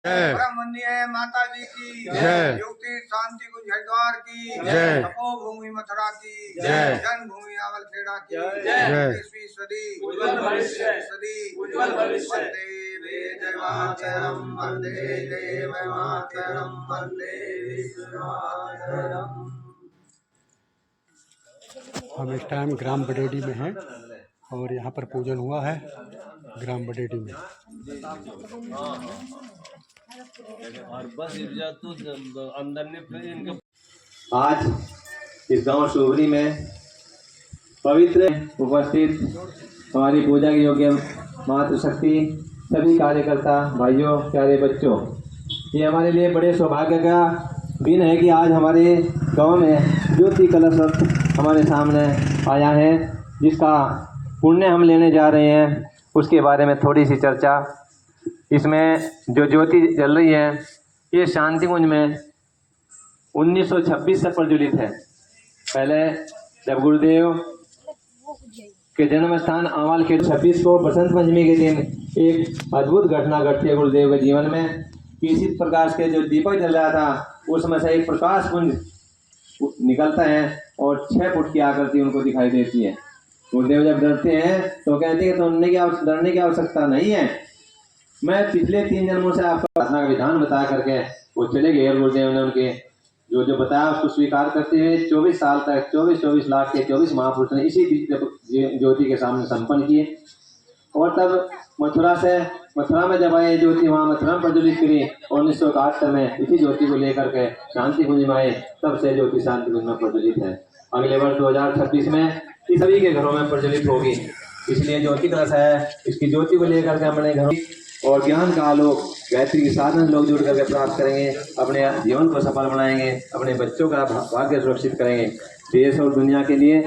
जय ब्रह्मण्य माता जी की जय। युक्ति शांति कुंज हरिद्वार की जय। तपोभूमि मथुरा की जय। जन्मभूमि आवलखेड़ा की जय। ईस्वी सदी उज्ज्वल भविष्य। सदी उज्ज्वल भविष्य। वंदे वेदमातरम वंदे देवमातरम वंदे विश्वमातरम। हम इस टाइम ग्राम बडेडी में हैं और यहाँ पर पूजन हुआ है ग्राम बडेडी में। और बस तो अंदर ने फिर इनके आज इस गांव शिवरी में पवित्र उपस्थित हमारी पूजा के योग्य मातृशक्ति सभी कार्यकर्ता भाइयों प्यारे बच्चों, ये हमारे लिए बड़े सौभाग्य का दिन है कि आज हमारे गांव में ज्योति कलश हमारे सामने आया है, जिसका पुण्य हम लेने जा रहे हैं। उसके बारे में थोड़ी सी चर्चा। इसमें जो ज्योति जल रही है ये शांति कुंज में 1926 से प्रज्वलित है। पहले जब गुरुदेव के जन्म स्थान आवालखेड़ 26 को बसंत पंचमी के दिन एक अद्भुत घटना घटती है गुरुदेव के जीवन में। किसी प्रकाश के जो दीपक जल रहा था उसमें से एक प्रकाश पुंज निकलता है और 6 फुट की आकृति उनको दिखाई देती है। गुरुदेव जब डरते हैं तो कहते हैं तो डरने की आवश्यकता नहीं है, मैं पिछले 3 जन्मों से आपको प्रार्थना का विधान बता करके वो चले गए। गुरुदेव ने उनके जो जो बताया उसको स्वीकार करते हुए 24 साल तक 24 लाख के 24 महापुरुष ने इसी ज्योति के सामने संपन्न किए। और तब मथुरा में जब आए ज्योति वहाँ मथुरा में प्रज्वलित करी और 1971 में इसी ज्योति को लेकर के शांति कुंज में आए। तब से ज्योति शांति कुंज में प्रज्वलित है। अगले वर्ष 2026 में इस सभी के घरों में प्रज्वलित होगी। इसलिए ज्योति कलश है, इसकी ज्योति को लेकर के अपने घरों और ज्ञान का आलोक गायत्री के साधन लोग जुड़ करके प्राप्त करेंगे, अपने जीवन को सफल बनाएंगे, अपने बच्चों का भाग्य सुरक्षित करेंगे, देश और दुनिया के लिए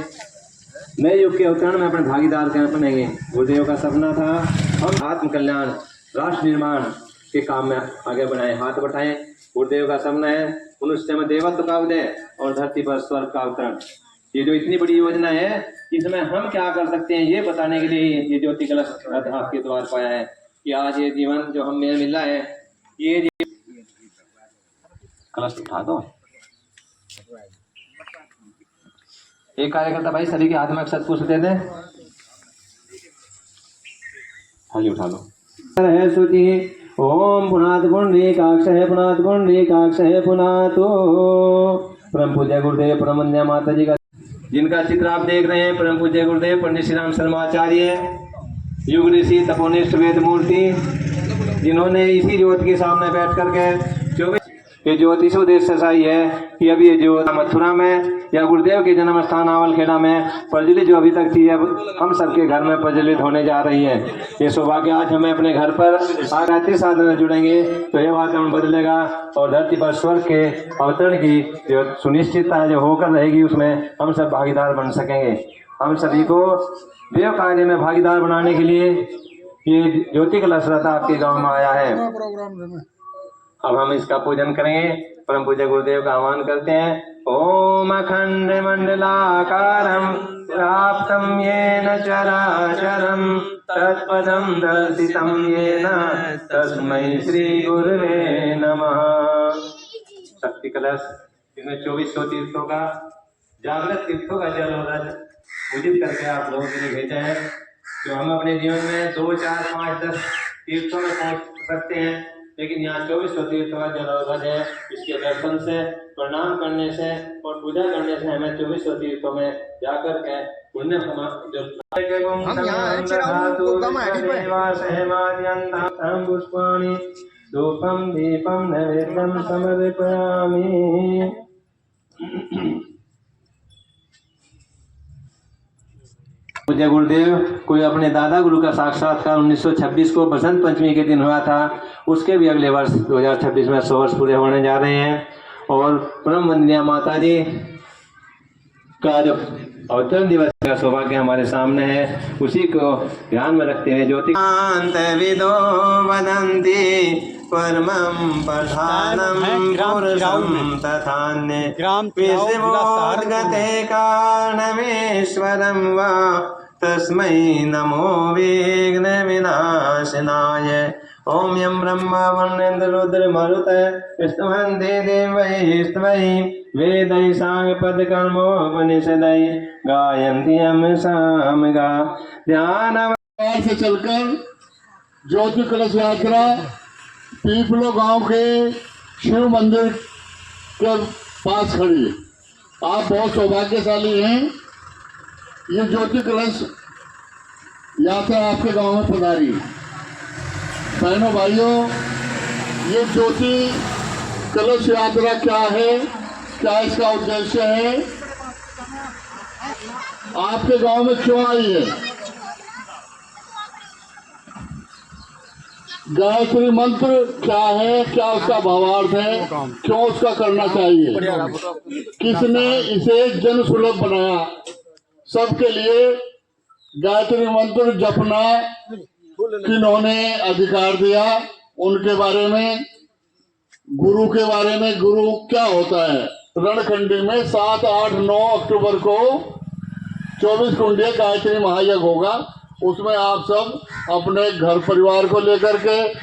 नए युग के अवतरण में अपने भागीदार बनेंगे। गुरुदेव का सपना था हम आत्म कल्याण राष्ट्र निर्माण के काम में आगे बढ़ाएं, हाथ बढ़ाएं। गुरुदेव का सपना है मनुष्य में देवत्व का उदय और धरती पर स्वर्ग का अवतरण। ये जो इतनी बड़ी योजना है इसमें हम क्या कर सकते हैं ये बताने के लिए ये ज्योति कलश आपके द्वार पाया है कि आज ये जीवन जो हमें मिला है ये कलश उठा दो। एक कार्यकर्ता भाई सभी के हाथ में अक्षत पुष्प दे दे, थाली उठा लो। है सुति ओम पुनात पुंडरीकाक्ष है पुनात पुंडरीकाक्ष है पुनातो। परम पूज्य गुरुदेव परम वंदनीय माता जी का जिनका चित्र आप देख रहे हैं परम पूज्य गुरुदेव पंडित श्री राम शर्माचार्य युग ऋषि तपोनिष्ठ वेद मूर्ति, जिन्होंने इसी ज्योति के सामने बैठ करके ये ज्योति से उद्देश्य सही है कि अभी ये ज्योति मथुरा में या गुरुदेव के जन्म स्थान आवलखेड़ा में प्रज्वलित जो अभी तक थी अब हम सबके घर में प्रज्वलित होने जा रही है। ये सौभाग्य आज हमें अपने घर पर गायत्री साधन जुड़ेंगे तो ये वातावरण बदलेगा और धरती पर स्वर्ग के अवतरण की जो सुनिश्चितता जो होकर रहेगी उसमें हम सब भागीदार बन सकेंगे। हम सभी को देव कार्य में भागीदार बनाने के लिए ये ज्योति कलश रथ आपके गांव में आया है। अब हम इसका पूजन करेंगे। परम पूज्य गुरुदेव का आह्वान करते हैं। ओम अखंड मंडलाकारं प्राप्तं येन चराचरं तत्पदं दर्शितं येन तस्मै श्री गुरुवे नमः। शक्ति कलश इसमें 2400 तीर्थों का जागृत तीर्थों का जल पूजित करके आप लोगों के लिए भेजा है। जो हम अपने जीवन में 2, 4, 5, 10 तीर्थों में पहुंच सकते हैं, लेकिन यहाँ 2400 तीर्थों का जल है। इसके दर्शन से प्रणाम करने से और पूजा करने से हमें 2400 तीर्थों में जाकर के पुण्य पुष्पाणि धूपम दीपम नैवेद्यम समर्पयामि। पूज्य गुरुदेव कोई अपने दादा गुरु का साक्षात्कार 1926 को बसंत पंचमी के दिन हुआ था, उसके भी अगले वर्ष 2026 में 100 वर्ष पूरे होने जा रहे हैं। और परम वंदनीय माता जी का जो अवतरण दिवस का सौभाग्य हमारे सामने है, उसी को ध्यान में रखते हुए ज्योति विदो वदन्ति परमं प्रधानं पुरुषं तथान्ये विश्वोद्गते कारणमेश्वरं वा तस्मै नमो विघ्न विनाशनाय। ओम यम ब्रह्मा वरुणेन्द्र रुद्र मरुत स्तवन्ते देवैः स्तवैः वेदैः साङ्गपदकर्मोपनिषदैः गायन्ति यम सामगा ध्यान से चलकर ज्योति कलश यात्रा पीपलो गांव के शिव मंदिर के पास खड़ी है। आप बहुत सौभाग्यशाली हैं। ये ज्योति कलश यात्रा आपके गांव में पधारी है। बहनों भाइयों, ये ज्योति कलश यात्रा क्या है, क्या इसका उद्देश्य है, आपके गांव में क्यों आई है, गायत्री मंत्र क्या है, क्या उसका भावार्थ है, क्यों उसका करना चाहिए, किसने इसे जन सुलभ बनाया, सबके लिए गायत्री मंत्र जपना किन्होंने अधिकार दिया, उनके बारे में, गुरु के बारे में, गुरु क्या होता है। रणखंडी में 7, 8, 9 अक्टूबर को 24 कुंडीय गायत्री महायज्ञ होगा। उसमें आप सब अपने घर परिवार को लेकर के,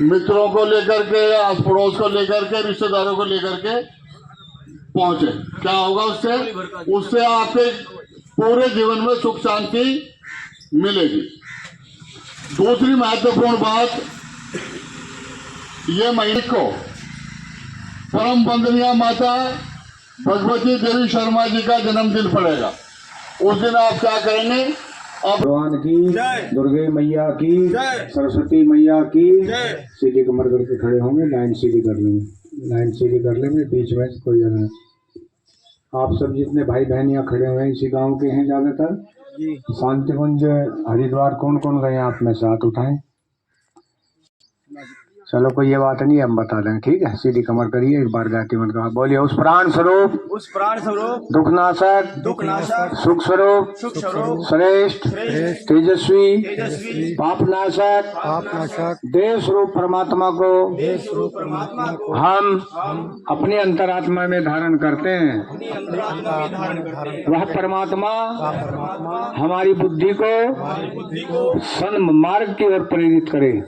मित्रों को लेकर के, आस पड़ोस को लेकर के, रिश्तेदारों को लेकर के पहुंचे। क्या होगा उससे आपके पूरे जीवन में सुख शांति मिलेगी। दूसरी महत्वपूर्ण बात, ये महीने को परम वंदनीय माता भगवती देवी शर्मा जी का जन्मदिन पड़ेगा। उस दिन आप क्या करेंगे, भगवान की, दुर्गे मैया की, सरस्वती मैया की, सीधी कमर करके खड़े होंगे, लाइन सीधी कर लेंगे, लाइन सीधी कर लेंगे, बीच में कोई जगह नहीं। आप सब जितने भाई बहन यहाँ खड़े हुए हैं इसी गांव के हैं ज्यादातर। शांति कुंज हरिद्वार कौन कौन गए आप में से हाथ उठाएं। चलो कोई ये बात नहीं, हम बता दें, ठीक है। सीधी कमर करिए, एक बार गायत्री मंत्र का बोलिए। उस प्राण स्वरूप दुखनाशक सुख स्वरूप श्रेष्ठ तेजस्वी पापनाशक देव स्वरूप परमात्मा को हम अपने अंतरात्मा में धारण करते हैं। वह परमात्मा हमारी बुद्धि को सन्मार्ग की ओर प्रेरित करे,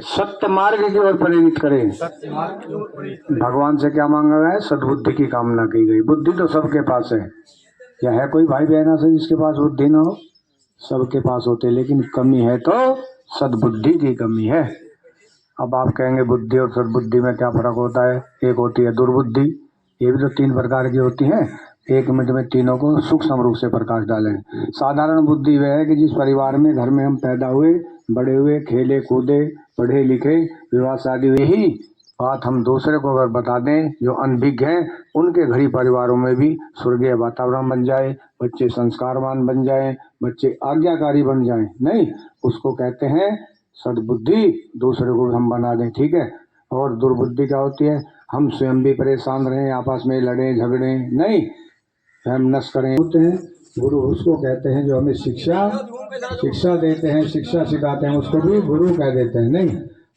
सत्य मार्ग की ओर प्रेरित करे। भगवान से क्या मांगा गया है? सद्बुद्धि की कामना की गई। बुद्धि तो सबके पास है, या है कोई भाई बहना से जिसके पास बुद्धि न हो? सबके पास होते, लेकिन कमी है तो सद्बुद्धि की कमी है। अब आप कहेंगे बुद्धि और सद्बुद्धि में क्या फर्क होता है? एक होती है दुर्बुद्धि, ये भी तो 3 प्रकार की होती है। 1 मिनट में तीनों को सूक्ष्म रूप से प्रकाश डालें। साधारण बुद्धि वह है कि जिस परिवार में, घर में हम पैदा हुए, बड़े हुए, खेले कूदे, पढ़े लिखे, विवाह शादी हुई, ही बात हम दूसरे को अगर बता दें जो अनभिज्ञ हैं, उनके घरी परिवारों में भी स्वर्गीय वातावरण बन जाए, बच्चे संस्कारवान बन जाएं, बच्चे आज्ञाकारी बन जाएं। नहीं, उसको कहते हैं सद्बुद्धि, दूसरे को हम बना दें, ठीक है। और दुर्बुद्धि क्या होती है? हम स्वयं भी परेशान रहें, आपस में लड़ें झगड़ें, नहीं, हम नष्ट करें होते हैं। गुरु उसको कहते हैं जो हमें शिक्षा देते हैं, शिक्षा सिखाते हैं, उसको भी गुरु कह देते हैं। नहीं,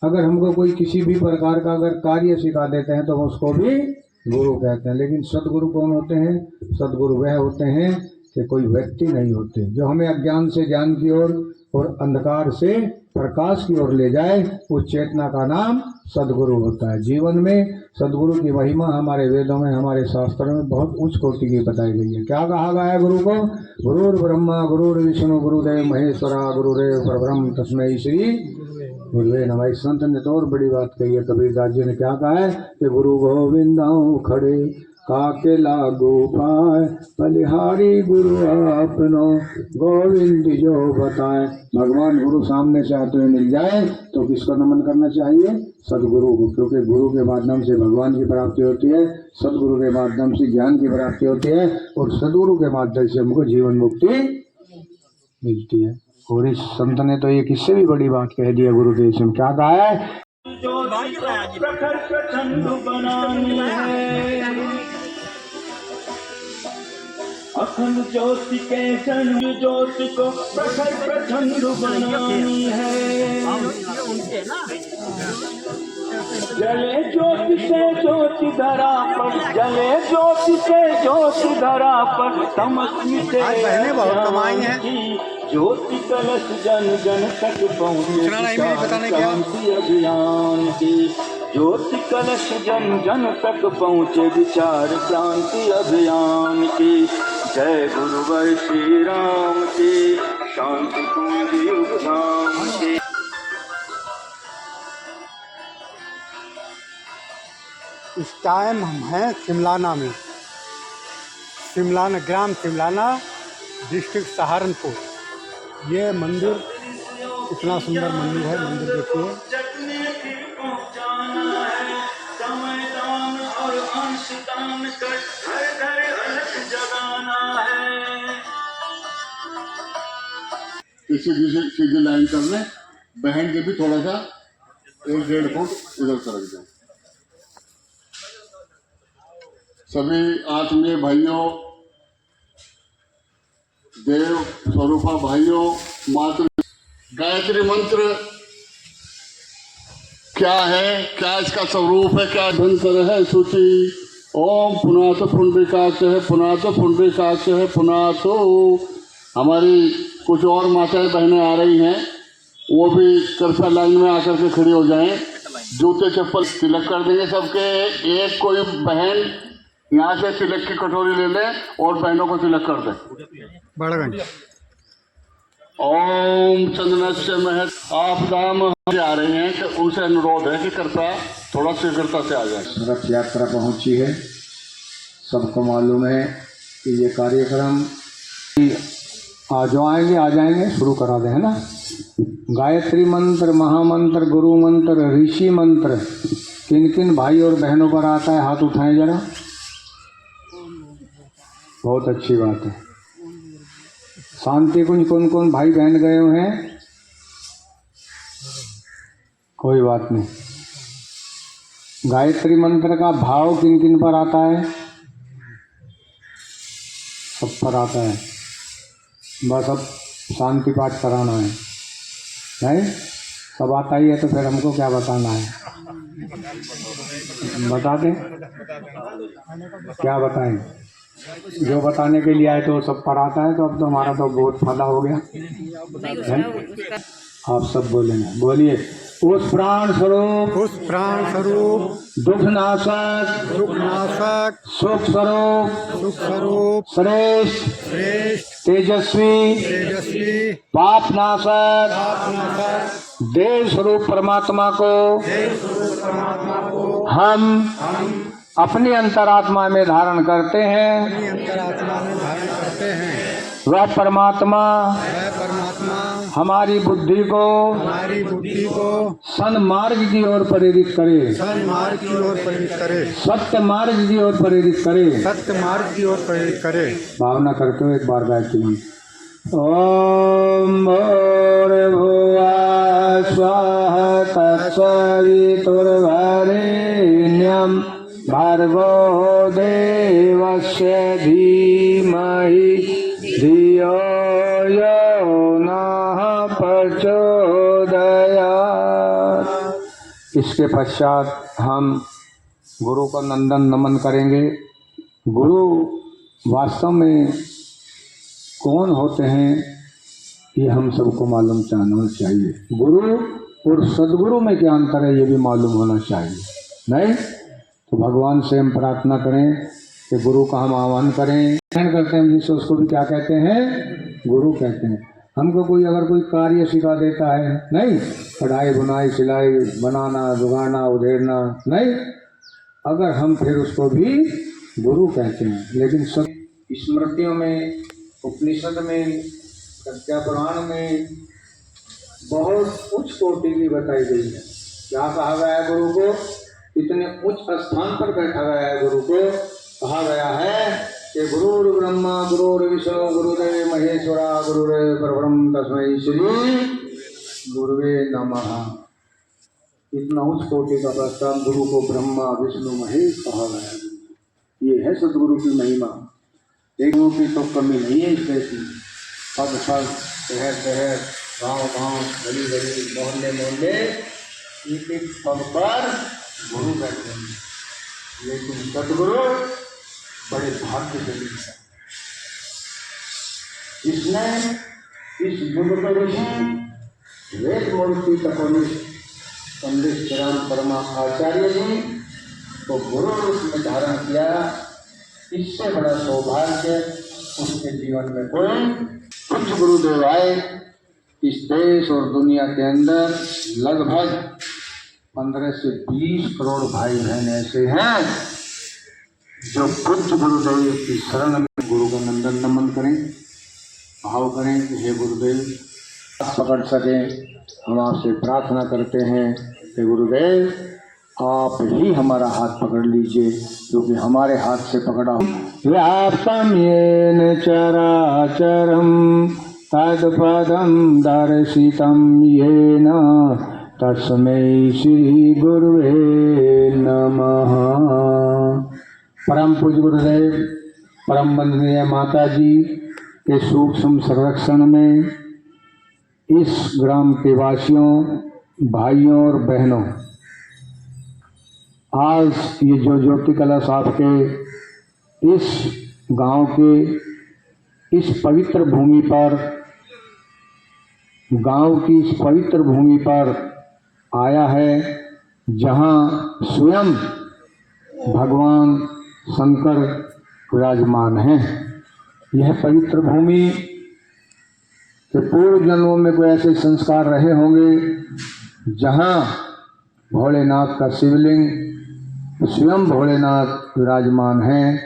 अगर हमको कोई किसी भी प्रकार का अगर कार्य सिखा देते हैं तो उसको भी गुरु कहते हैं। लेकिन सदगुरु कौन होते हैं? सदगुरु वह होते हैं कि कोई व्यक्ति नहीं होते, जो हमें अज्ञान से ज्ञान की ओर और अंधकार से प्रकाश की ओर ले जाए, उस चेतना का नाम सदगुरु होता है। जीवन में सदगुरु की महिमा हमारे वेदों में, हमारे शास्त्रों में बहुत उच्च कोटि की बताई गई है। क्या कहा गया है गुरु को? गुरुर् ब्रह्मा गुरुर्विष्णु गुरुदेव महेश्वरा गुरुदेव परब्रह्म तस्मै श्री गुरुवे नमः। संत ने तो और बड़ी बात कही है, कबीरदास जी ने क्या कहा है कि गुरु गोविंदाऊ खड़े काके लागू पाए, बलिहारी गुरु आपनो गोविंद जो बताए। भगवान गुरु सामने से आते हुए मिल जाए तो किसको नमन करना चाहिए? सदगुरु को, क्योंकि गुरु के माध्यम से भगवान की प्राप्ति होती है, सदगुरु के माध्यम से ज्ञान की प्राप्ति होती है, और सदगुरु के माध्यम से हमको जीवन मुक्ति मिलती है। और इस संत ने तो ये किससे भी बड़ी बात कह दी है गुरुदेव से। क्या कहा है? प्रखर प्रचंड बनानी है, अखंड ज्योति के संग ज्योति को प्रखर प्रचंड बनानी है। जले ज्योति से ज्योति धरा पर, जले ज्योति से ज्योति धरा पर, तमस मिटे ज्योति कलश जन जन तक पहुँचे क्रांति अभियान की। ज्योति कलश जन जन तक पहुँचे विचार क्रांति अभियान की। जय गुरुवर श्री राम की, शांति कुंज युग धाम की। इस टाइम हम हैं सिमलाना में, सिमलाना ग्राम सिमलाना, डिस्ट्रिक्ट सहारनपुर। ये मंदिर इतना सुंदर मंदिर है, मंदिर देखिए। इसी सीधी लाइन कर लें, बहन के भी थोड़ा सा 1-1.5 फुट इधर सरक जाए। सभी आत्मीय भाइयों, देव स्वरूपा भाइयों, मातृ गायत्री मंत्र क्या है, क्या इसका स्वरूप है, क्या धनकर है सूची। ओम पुनात पुंडरीकाक्ष है, पुनात पुंडरीकाक्ष है, पुनातो। हमारी कुछ और माताएं बहनें आ रही हैं, वो भी कृपया लाइन में आकर के खड़ी हो जाएं। जूते चप्पल तिलक कर देंगे सबके। एक कोई बहन यहाँ से तिलक की कटोरी ले ले और बहनों को तिलक कर दे। बड़गंज ओम चंदनस्य महत आपदाम आ रहे हैं, तो उनसे अनुरोध है कि कृपया थोड़ा शीघ्रता से आ जाए। रथ यात्रा पहुंची है, सबको मालूम है कि ये कार्यक्रम आ जाएंगे शुरू करा दें, है ना। गायत्री मंत्र, महामंत्र, गुरु मंत्र, ऋषि मंत्र किन किन भाई और बहनों पर आता है, हाथ उठाएं जरा। बहुत अच्छी बात है। शांति कुंज कौन कौन भाई बहन गए हुए हैं? कोई बात नहीं। गायत्री मंत्र का भाव किन किन पर आता है? सब पर आता है। बस अब शांति पाठ कराना है, नहीं? सब आता ही है तो फिर हमको क्या बताना है? बता दें, क्या बताएं? जो बताने के लिए आए तो सब पर आता है, तो अब तो हमारा तो बहुत फायदा हो गया है? आप सब बोलेंगे, बोलिए। उस प्राण स्वरूप, उस प्राण स्वरूप, दुख नाशक, दुख नाशक, सुख स्वरूप, सुख स्वरूप, श्रेष्ठ, श्रेष्ठ, तेजस्वी, तेजस्वी, पाप नाशक, नाशक, देव स्वरूप परमात्मा को देव स्वरूप परमात्मा को हम अपनी अंतरात्मा में धारण करते हैं। अपनी अंतरात्मा में धारण करते हैं। वह परमात्मा हमारी बुद्धि को सन्मार्ग की ओर प्रेरित करे, सन्मार्ग की ओर प्रेरित करे, सत्य मार्ग की ओर प्रेरित करे, सत्य मार्ग की ओर प्रेरित करे। भावना करते हुए एक बार गायत्री मंत्र। ओम भूर्भुवः स्वः तत्सवितुर्वरेण्यं भर्गो देवस्य धीमहि धियो यो नः प्रचोदयात्। इसके पश्चात हम गुरु को नंदन नमन करेंगे। गुरु वास्तव में कौन होते हैं ये हम सबको मालूम होना चाहिए। गुरु और सदगुरु में क्या अंतर है ये भी मालूम होना चाहिए, नहीं? तो भगवान से हम प्रार्थना करें कि गुरु का हम आह्वान करें। करते हैं जिससे उसको भी क्या कहते हैं? गुरु कहते हैं। हमको कोई अगर कोई कार्य सिखा देता है, नहीं, कढ़ाई बुनाई सिलाई बनाना जुगाड़ना उधेड़ना, नहीं, अगर हम फिर उसको भी गुरु कहते हैं। लेकिन सब स्मृतियों में, उपनिषद में, सत्या पुराण में बहुत उच्च कोटि की बताई गई है। क्या कहा गया है गुरु को? इतने उच्च स्थान पर बैठा गया है गुरु को। कहा गया है कि गुरुर् ब्रह्मा गुरुर्विष्णु गुरुदेव महेश्वरा गुरुरेव परब्रह्म तस्मै श्री गुरुवे नमः। इतना उच्च कोटि का प्रस्ताव गुरु को ब्रह्मा विष्णु महेश कहा गया है। ये है सदगुरु की महिमा। देखो की तो कमी नहीं है इस देश में। पग पग, शहर शहर, गांव गांव, गली गली, मोहल्ले मोहल्ले, एक एक पग पर गुरु बैठे हैं। लेकिन सदगुरु बड़े भाग्य से मिलता है। इसने इस युग के ऋषि वेद मूर्ति तपोनिष्ठ पंडित श्रीराम परमा आचार्य जी को गुरु रूप में धारण किया। इससे बड़ा सौभाग्य उसके जीवन में कोई। कुछ गुरुदेव आए। इस देश और दुनिया के अंदर लगभग 15 से 20 करोड़ भाई बहन ऐसे हैं जो पूज्य गुरुदेव की शरण में गुरु का नंदन नमन करें, भाव करें कि हे गुरुदेव पकड़ सके। हम आपसे प्रार्थना करते हैं कि गुरुदेव आप ही हमारा हाथ पकड़ लीजिए, क्योंकि हमारे हाथ से पकड़ा व्याप्तम येन चराचरम तत्पदम दर्शितम येन तस्मै श्री गुरुवे नमः। परम पूज्य गुरुदेव परम वंदनीय माता जी के सूक्ष्म संरक्षण में इस ग्राम के वासियों, भाइयों और बहनों, आज ये जो ज्योति कलश आपके इस गांव के इस पवित्र भूमि पर, गांव की इस पवित्र भूमि पर आया है, जहां स्वयं भगवान शंकर विराजमान हैं। यह पवित्र भूमि के पूर्व जन्मों में कोई ऐसे संस्कार रहे होंगे जहां भोलेनाथ का शिवलिंग स्वयं भोलेनाथ विराजमान हैं।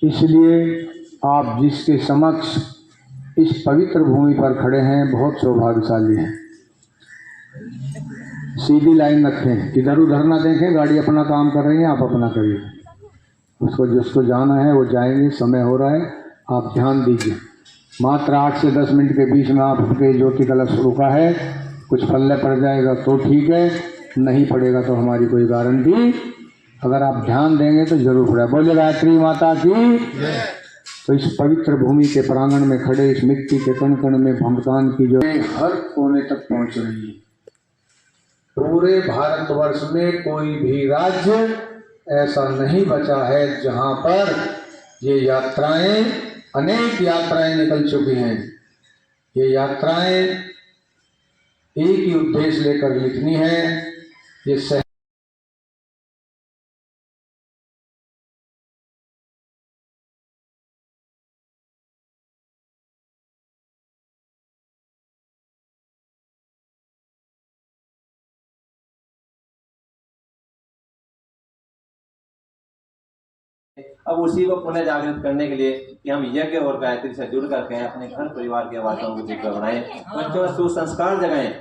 इसलिए आप जिसके समक्ष इस पवित्र भूमि पर खड़े हैं बहुत सौभाग्यशाली हैं। सीधी लाइन रखें, इधर उधर ना देखें। गाड़ी अपना काम कर रही है, आप अपना करिए। उसको जिसको जाना है वो जाएंगे, समय हो रहा है, आप ध्यान दीजिए। मात्र 8 से 10 मिनट के बीच में आपके ज्योति कलश रुका है। कुछ पल्ले पड़ जाएगा तो ठीक है, नहीं पड़ेगा तो हमारी कोई गारंटी। अगर आप ध्यान देंगे तो जरूर पड़ेगा। बोले गायत्री माता की। तो इस पवित्र भूमि के प्रांगण में खड़े इस मिट्टी के कण कण में भगवान की जो हर कोने तक पहुंच रही है। पूरे भारतवर्ष में कोई भी राज्य ऐसा नहीं बचा है जहां पर ये यात्राएं, अनेक यात्राएं निकल चुकी हैं। ये यात्राएं एक ही उद्देश्य लेकर लिखनी है। ये अब उसी को पुनः जागृत करने के लिए कि हम यज्ञ और गायत्री से जुड़ करके अपने घर परिवार के वातावरण को दिव्य बनाएं, बच्चों में सुसंस्कार जगाएं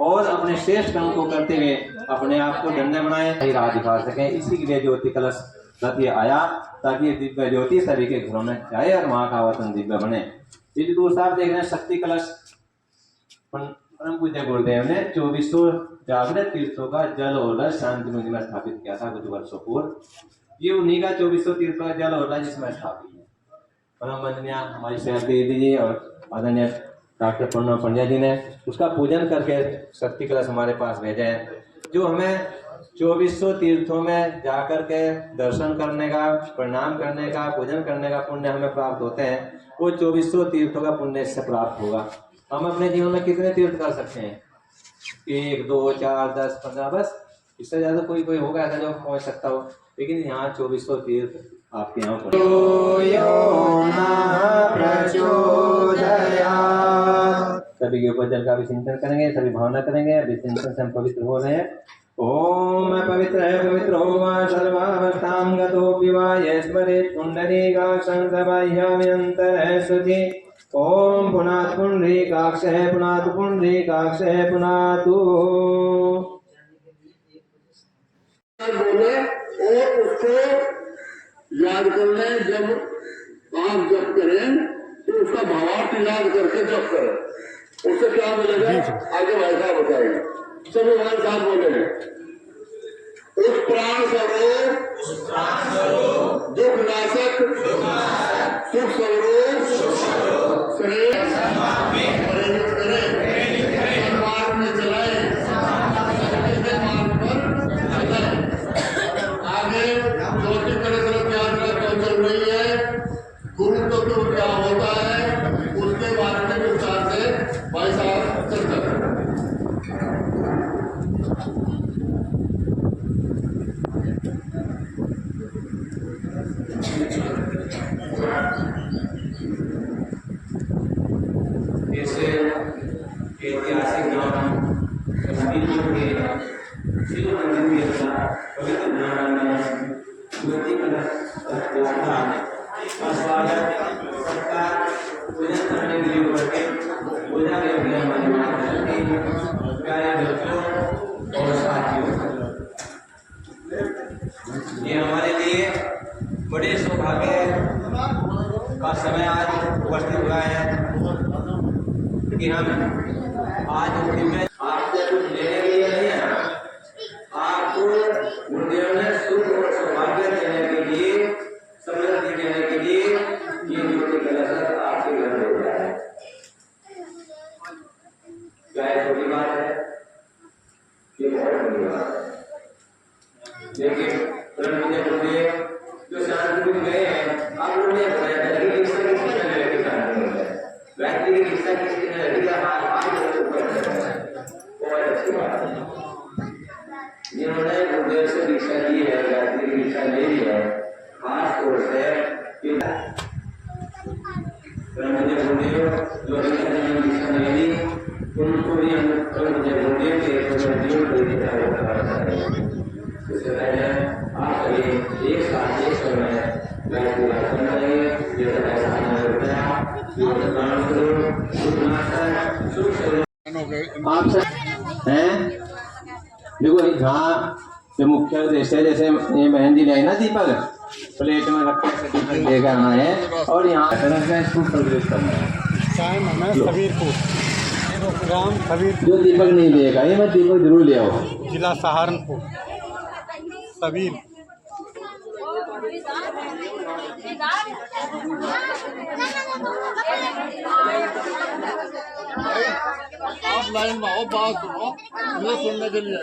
और अपने श्रेष्ठ कर्म को करते हुए अपने आप को धन्य बनाएं, सही राह दिखा सकें। इसी के लिए ज्योति कलश रथ ये आया, ताकि ये दिव्य ज्योति सभी के घरों में जाए और वहां का वतन दिव्य बने। ये जो दूसरा आप देख रहे हैं शक्ति कलश, परम पूज्य गुरुदेव ने 2400 जागृत तीर्थों का जल और शांति मंदिर में स्थापित किया था कुछ वर्षों पूर्व। ये उन्हीं का 2400 तीर्थों का जल होता है जिसमें स्थापित है। परम वंदनीय हमारी सहदेवी दीदी जी और आदरणीय डॉक्टर पूर्णा पंड्या जी ने उसका पूजन करके शक्ति कलश हमारे पास भेजा है, जो हमें 2400 तीर्थों में जाकर के दर्शन करने का, प्रणाम करने का, पूजन करने का पुण्य हमें प्राप्त होते हैं। वो 2400 तीर्थों का पुण्य इससे प्राप्त होगा। हम अपने जीवन में कितने तीर्थ कर सकते हैं? 1, 2, 4, 10, 15, बस इससे ज़्यादा कोई होगा ऐसा जो पहुँच सकता हो। लेकिन यहाँ 2400 तीर्थ आपके यहाँ पर। सभी के ऊपर जल का भी चिंतन करेंगे, सभी भावना करेंगे। अभी चिंतन से हम पवित्र हो रहे हैं। ओम पवित्र है पवित्र हो सर्वावस्थां गतोऽपि वा यस्मरेत् पुण्डरीकाक्षं सबाह्याभ्यन्तरः शुचि। ओम पुनातु पुण्डरीकाक्षः पुनातु पुण्डरीकाक्षः पुनातु। बोले और उसको याद कर लें। जब आप जप करें तो उसका भावार्थ याद करके जप करें, उससे क्या मिलेगा आगे भाई साहब बताएंगे। सभी भाई साहब बोले उस प्राण स्वरूप दुख नाशक सुख स्वरूप श्रेष्ठ प्रेरित करें, मार्ग में चलाए, मार्ग पर चलाए। आगे ज्योति कलश यात्रा क्यों चल रही है, गुरु तत्व क्या होता है, उसके शिव मंदिर के साथ पवित्र प्रांगण में ज्योति कलश स्थापना और स्वागत सत्कार पूजन करने के लिए उपस्थित पूजा के लिए प्यारे दोस्तों और साथियों, ये हमारे लिए बड़े सौभाग्य का समय आज उपस्थित हुआ है कि हम आज दिव्य आपसे कुछ लेने के लिए नहीं है, आपको गुरुदेव ने सुख और सौभाग्य देने के लिए, समृद्धि देने के लिए ये ज्योति कलश आपके घर में होता है। क्या ये छोटी बात है? ये बहुत बड़ी बात है। लेकिन परम गुरुदेव जो शांतिपुर गए हैं, आप लोगों ने बताया कि इससे किसी ने लेके शांति है, गायत्री की शिक्षा किसी ने लेके बहुत अच्छी बात है। जिन्होंने गुरुदेव से दीक्षा ली है, गायत्री की दीक्षा ले ली है, खास तौर से गुरुदेव जो दीक्षा ले ली, उनको भी हम गुरुदेव के इससे पहले आप सभी एक साथ एक समय गायत्री का सुन रहे हैं, ये ऐसा नहीं होता है। आप सब हैं, देखो यहाँ जो मुख्य उद्देश्य है, जैसे ये मेहंदी लाई ना दीपक प्लेट में रख कर दीपक लेकर आना है और यहाँ तरफ का इसको प्रवेश करना है। टाइम हमें सबीरपुर, ग्राम सबीरपुर, जो दीपक नहीं लेगा ये मत दीपक जरूर ले आओ। जिला सहारनपुर, सबीर। आप लाइन में आओ, बात सुनो, ये सुनने के लिए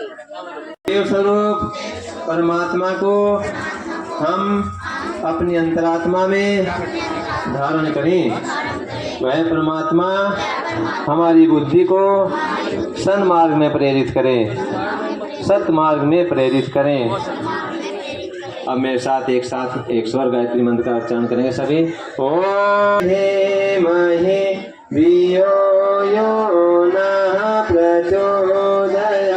देव स्वरूप परमात्मा को हम अपनी अंतरात्मा में धारण करें। वह परमात्मा हमारी बुद्धि को सन्मार्ग में प्रेरित करें, सतमार्ग में प्रेरित करें। अब मेरे साथ एक स्वर गायत्री मंत्र का उच्चारण करेंगे सभी। ओम हे महे धियो यो नः प्रचोदयात्।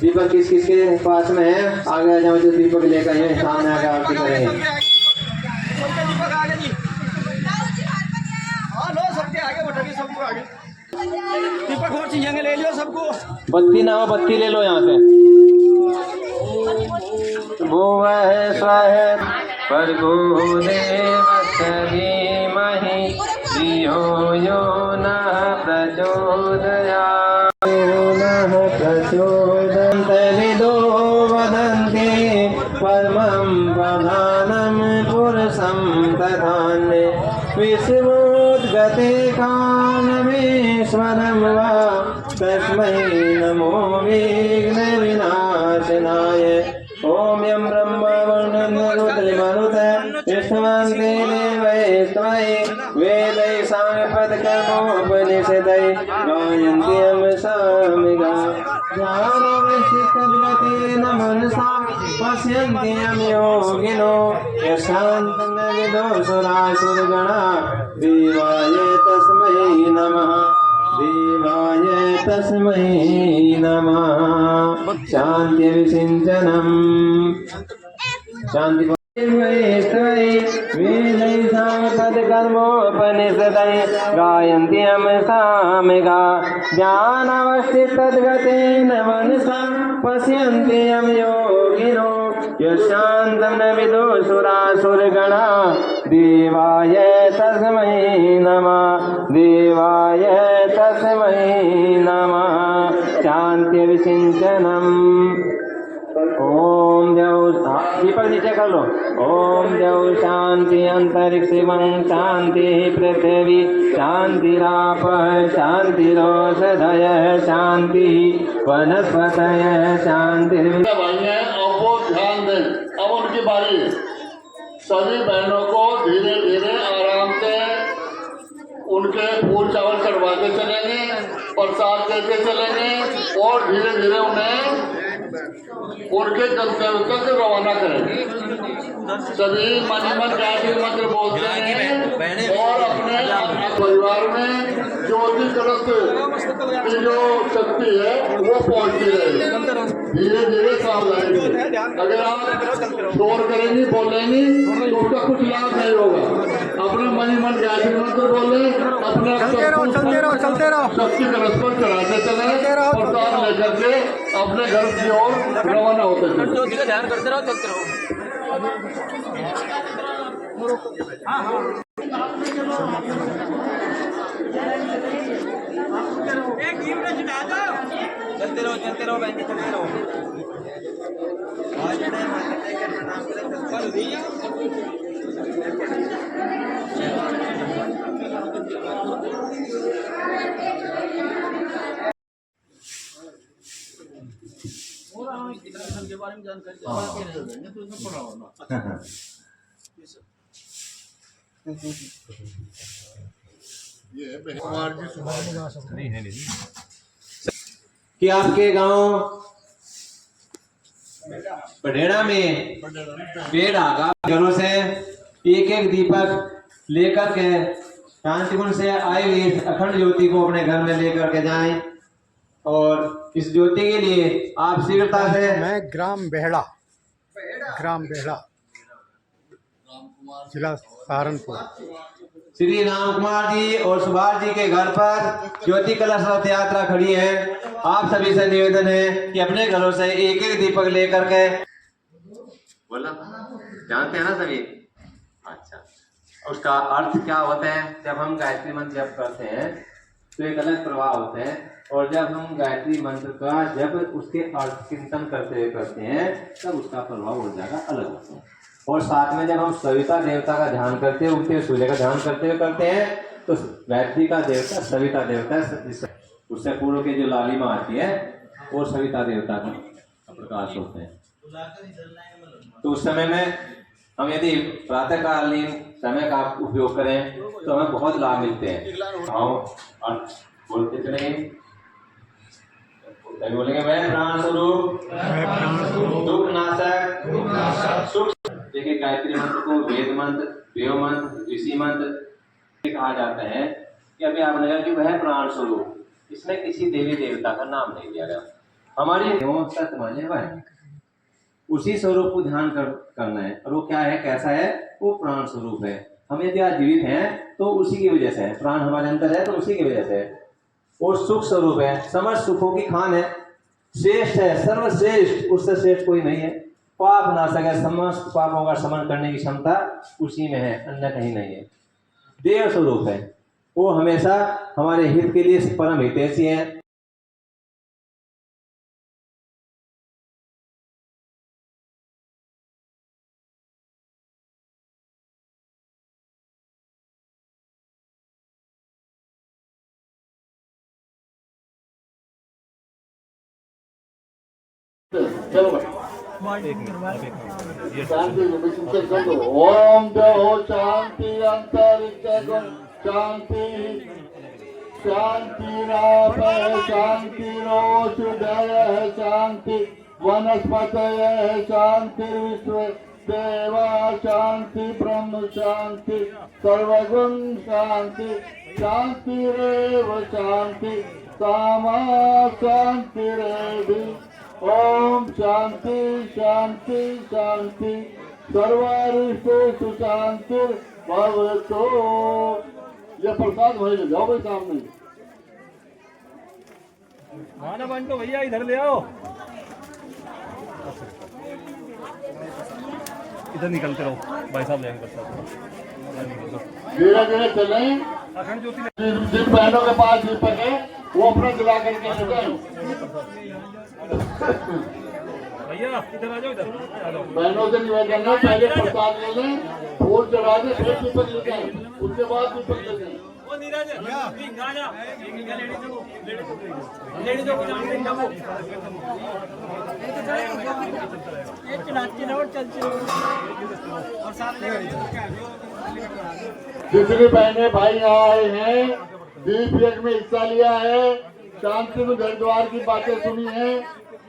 दीपक किस किस के पास में है? आगे आ जाओ, जो दीपक लेकर आए सामने आगे आरती करें। दीपक और चीजें ले लियो सबको। बत्ती ना हो, बत्ती ले लो यहाँ से। भुवः स्वः भर्गो देवस्य धीमहि धियो यो नः प्रचोदयात्। नः प्रचोदयात् विदो वदन्ति परमं प्रधानं पुरुषं तथान्ये विश्वोद्गते कालमेश्वरं वा तस्मै नमो विघ्न विनाशनाय। ओम यं ब्रह्मा वर्णन्नरुद्रमरुत विष्णुवन्ते देवैस्त्वयि वेदै साङ्गपदकर्मोपनिषदै गायन्ति यं सामिगा। ज्ञानवशिष्टद्गतेन मनसा पश्यन्ति यं योगिनो यशान्तं न विदुषुरासुरगणा। देवाय तस्मै नमः, देवाय तस्मै नमः। शान्ति विसिञ्चनम् शान्ति वेदैसाङ्गपदकर्मोपनिषदै गायन्ति यं सामिगा। ज्ञानवस्थितद्गतेन मनसा पश्यन्ति यं योगिनो यशान्तं न विदुषुरासुरगणा। देवाय तस्मै नमः, देवाय तस्मै नमः। शान्ति विसिञ्चनम्। ओम देव दीपक नीचे कर लो। ओम देव शांति अंतरिक्षं शांति पृथ्वी शांतिराप शांतिरोषधयः शांति वनस्पतयः शांति। भाई हैं, अब वो ध्यान दें। अब उनकी बारी। सभी बहनों को धीरे धीरे आराम से उनके फूल चावल चढ़वाते चलेंगे, प्रसाद देते चलेंगे और धीरे धीरे उन्हें उनके गंतव्य तक रवाना करें। सभी मन ही मन गायत्री मंत्र बोलते हैं और अपने परिवार में ज्योति कलश की जो शक्ति है वो पहुंचती रहे। धीरे धीरे सावधानी, अगर आप शोर करेंगी बोलेंगी तो उसका कुछ लाभ नहीं होगा। अपने मन ही मन गायत्री मंत्र बोले, अपने चलते रहो शक्ति कलश पर चढ़ाते चले, प्रसाद लेकर के अपने घर की ओर रवाना होते चले। ज्योति का ध्यान करते रहो, चलते रहो। चलते रहो बहन जी, चलते रहो। के बारे में जानकारी कि आपके गांव पढ़ेड़ा में पेड़ आगा घरों से एक एक दीपक लेकर के शांतिकुंज से आई हुई अखंड ज्योति को अपने घर में लेकर के जाएं और इस ज्योति के लिए आप शीघ्रता से मैं ग्राम बेहड़ा जिला सहारनपुर श्री राम कुमार जी और सुभाष जी के घर पर ज्योति कलश रथ यात्रा खड़ी है। आप सभी से निवेदन है कि अपने घरों से एक एक दीपक लेकर के बोला जानते हैं ना सभी। अच्छा, उसका अर्थ क्या होता है? जब हम गायत्री मंत्र जप करते हैं तो एक अलग प्रवाह होते हैं और जब हम गायत्री मंत्र का जब उसके अर्थ चिंतन करते हैं तब उसका प्रभाव हो जाएगा अलग होता है। और साथ में जब हम सविता देवता का ध्यान करते हैं, उगते सूर्य का ध्यान करते हैं तो गायत्री का देवता सविता देवता है। उससे पूर्व की जो लालिमा आती है वो सविता देवता का प्रकाश होते हैं। तो उस समय में हम यदि प्रातःकालीन समय का उपयोग करें तो हमें बहुत लाभ मिलते हैं। और बोलते चले बोलेंगे मैं प्राण स्वरूप दुख नाशक सुख। देखिए गायत्री मंत्र को वेद मंत्र, देव मंत्र, ऋषि मंत्र कहा जाता है कि अभी आपने कहा कि वह प्राण स्वरूप, इसमें किसी देवी देवता का नाम नहीं दिया गया। हमारी सत्य माने वह उसी स्वरूप को ध्यान करना है। और वो क्या है, कैसा है? वो प्राण स्वरूप है। हम यदि आज जीवित हैं तो उसी की वजह से है, प्राण हमारे अंदर है तो उसी की वजह से है। और सुख स्वरूप है, समस्त सुखों की खान है, श्रेष्ठ है, सर्वश्रेष्ठ, उससे श्रेष्ठ कोई नहीं है। पाप नाशक है, समस्त पापों का शमन करने की क्षमता उसी में है, अन्य कहीं नहीं है। देव स्वरूप है, वो हमेशा हमारे हित के लिए परम हितैषी है। चलो शांति ओम देव शांति अंतरिक्ष शांति शांति रापय शांति रोषुदय शांति वनस्पतय शांति विश्व देवा शांति ब्रह्म शांति सर्वगुण शांति शांति रेव शांति सामा शांति रेवि। ओम शांति शांति शांति सर्वारिष्टेषु शांति भवतु। ये प्रसाद भाई ले जाओ भाई सामने। माना बंटो भैया इधर ले आओ, इधर निकलते रहो भाई साहब, लेंगे धीरे धीरे चले। जिन बहनों के पास दीपक है वो अपना जला करके ले जाए। भैया इधर आ जाओ, इधर बहनों से निवेदन है पहले प्रसाद ले लें, फूल चढ़ा दे, फिर दीपक ले जाए, उसके बाद दीपक ले जाए। जितनी बहनें भाई यहाँ आए हैं, दीप यज्ञ में हिस्सा लिया है, शांति में घर द्वार की बातें सुनी है,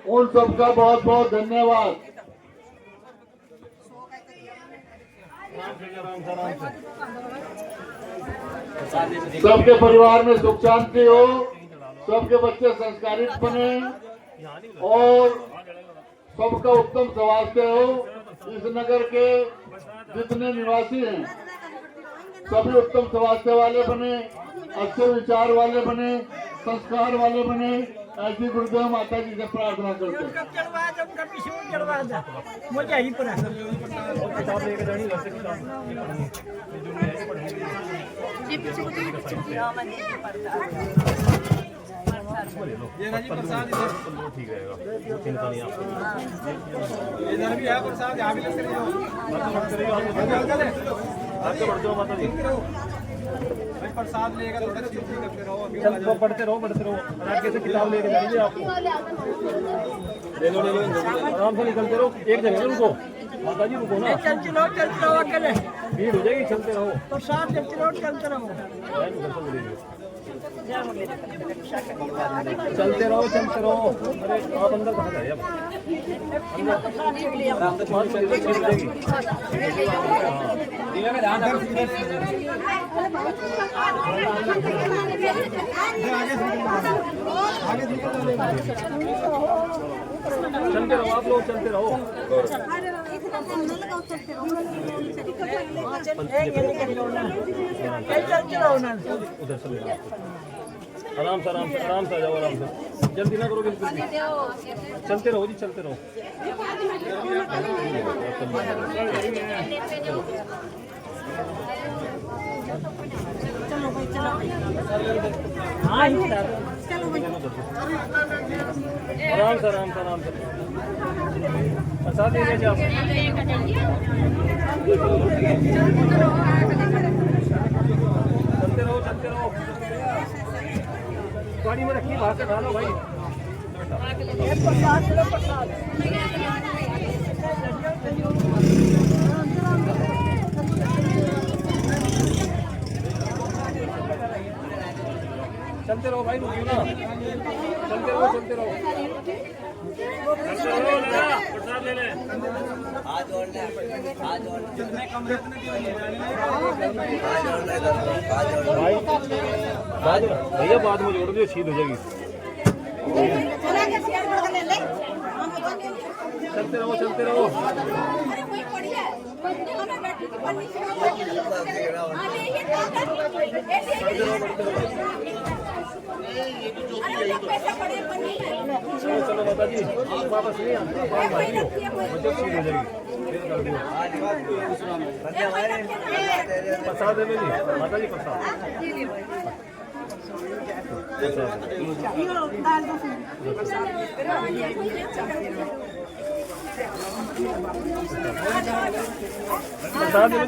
उन सबका बहुत बहुत धन्यवाद। सबके परिवार में सुख शांति हो, सबके बच्चे संस्कारित बने और सबका उत्तम स्वास्थ्य हो। इस नगर के जितने निवासी हैं सभी उत्तम स्वास्थ्य वाले बने, अच्छे विचार वाले बने, संस्कार वाले बने। ऐसी गुरुदेव माता जी से प्रार्थना करते हैं। ये ना जी प्रसाद इधर ठीक रहेगा, चिंता नहीं आपको। इधर भी है प्रसाद, यहाँ भी लेकर जाओ। आगे बढ़ते हो माता जी, प्रसाद लेकर थोड़ा चीज करते रहो, पढ़ते रहो। आगे से किताब लेके जाइए आपको, ले लो आराम से निकलते रहो। एक जगह रुको माता जी, रुको ना, चलते रहो अकेले, भीड़ हो जाएगी, चलते रहो। प्रसाद चलते रहो। चलते रहो। अरे आप अंदर कहाँ जाए अब? चलते रहो आप लोग, चलते रहो। उधर से आराम से जाओ, आराम से, जल्दी ना करो बिल्कुल भी। चलते रहो जी, चलते रहो। आराम से प्रसाद दे दीजिए आप। चलते रहो। गाड़ी में रखिए, बाहर से खा लो भाई। चलते रहो भाई, रुकिए ना, चलते रहो। प्रसाद ले ले, जितने कम भैया बाद में जोड़ दियो, छीद हो जाएगी। चलते रहो। चलो माता जी, वापस नहीं आना, छीद हो जाएगी, फिर कर दियो। प्रसाद दे लीजिए माता जी, प्रसाद। प्रसाद दे